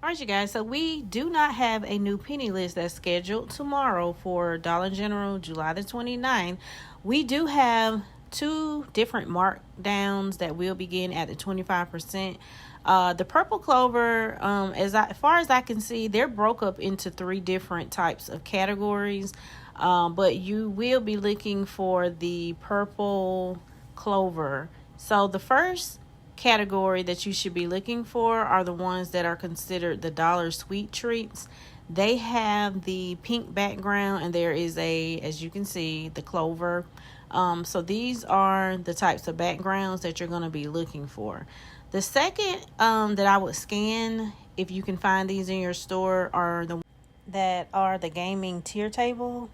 All right, you guys. So we do not have a new penny list that's scheduled tomorrow for Dollar General, July the 29th. We do have two different markdowns that will begin at the 25%. The purple clover, as far as I can see, they're broke up into three different types of categories. But you will be looking for the purple clover. So the first category that you should be looking for are the ones that are considered the dollar sweet treats. They have the pink background, and there is as you can see, the clover. So these are the types of backgrounds that you're going to be looking for. The second that I would scan, if you can find these in your store, are the gaming tier table.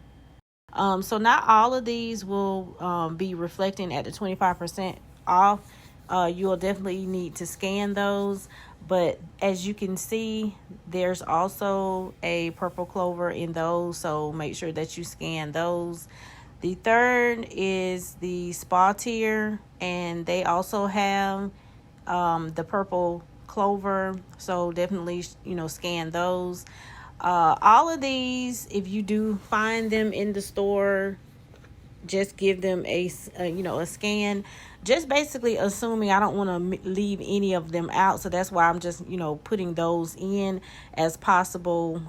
So not all of these will be reflecting at the 25% off. You'll definitely need to scan those. But as you can see, there's also a purple clover in those, so make sure that you scan those. The third is the spa tier, and they also have the purple clover, so definitely scan those. All of these, if you do find them in the store, just give them a scan, just basically assuming I don't want to leave any of them out, so that's why I'm just putting those in as possible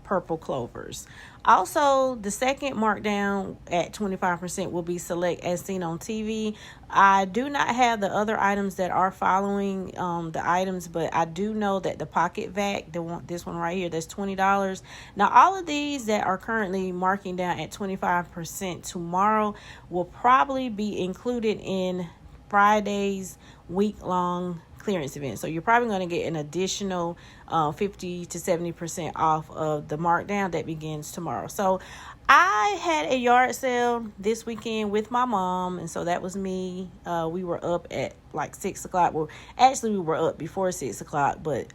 purple clovers. Also, the second markdown at 25% will be select as seen on TV. I do not have the other items that are following the items, but I do know that the pocket vac, this one right here, that's $20. Now, all of these that are currently marking down at 25% tomorrow will probably be included in Friday's week-long clearance event. So you're probably going to get an additional 50 to 70% off of the markdown that begins tomorrow. So I had a yard sale this weekend with my mom, and so that was me. We were up at like 6 o'clock. Well, actually we were up before 6 o'clock, but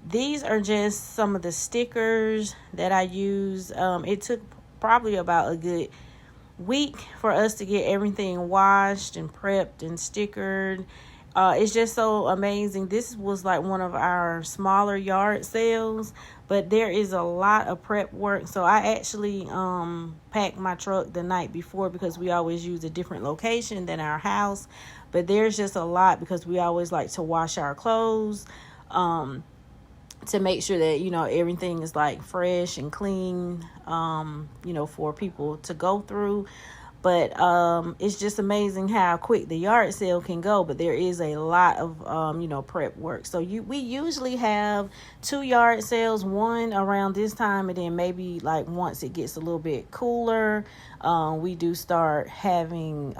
these are just some of the stickers that I use. It took probably about a good week for us to get everything washed and prepped and stickered. It's just so amazing. This was like one of our smaller yard sales, but there is a lot of prep work. So I actually packed my truck the night before, because we always use a different location than our house. But there's just a lot, because we always like to wash our clothes to make sure that everything is like fresh and clean for people to go through. But it's just amazing how quick the yard sale can go. But there is a lot of prep work. So we usually have 2 yard sales, one around this time, and then maybe like once it gets a little bit cooler, we do start having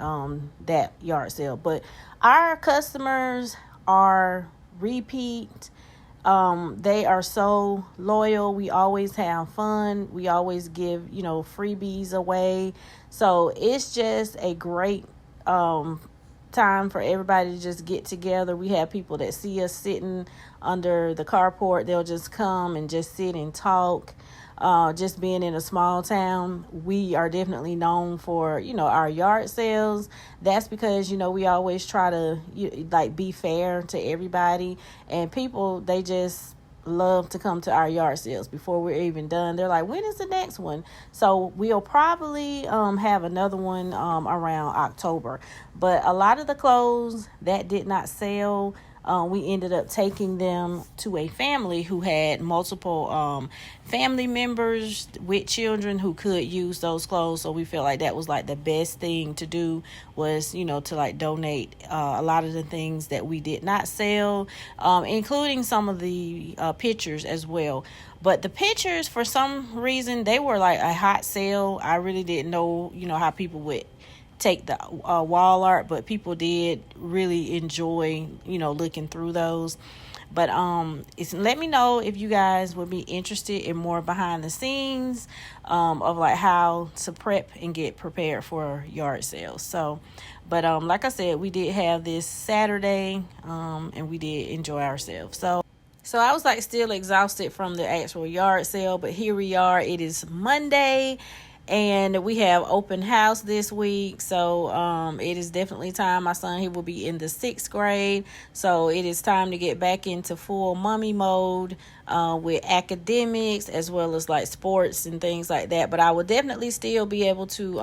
that yard sale. But our customers are repeat. They are so loyal. We always have fun. We always give, freebies away. So it's just a great time for everybody to just get together. We have people that see us sitting under the carport. They'll just come and just sit and talk. Just being in a small town, we are definitely known for, our yard sales. That's because, we always try to be fair to everybody, and people, they just love to come to our yard sales before we're even done. They're like, when is the next one? So we'll probably have another one around October. But a lot of the clothes that did not sell, we ended up taking them to a family who had multiple family members with children who could use those clothes. So we felt like that was like the best thing to do, was to like donate a lot of the things that we did not sell, including some of the pictures as well. But the pictures, for some reason, they were like a hot sale. I really didn't know how people would take the wall art, but people did really enjoy looking through those. But let me know if you guys would be interested in more behind the scenes of like how to prep and get prepared for yard sales. So but like I said, we did have this Saturday and we did enjoy ourselves. So I was like still exhausted from the actual yard sale, but here we are. It is Monday. And we have open house this week, so it is definitely time. My son, he will be in the 6th grade, so it is time to get back into full mommy mode with academics as well as like sports and things like that. But I will definitely still be able to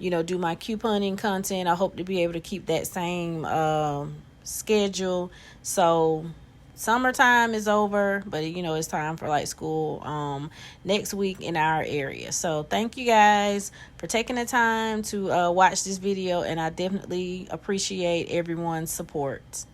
do my couponing content. I hope to be able to keep that same schedule. So summertime is over, but it's time for like school next week in our area. So thank you guys for taking the time to watch this video, and I definitely appreciate everyone's support.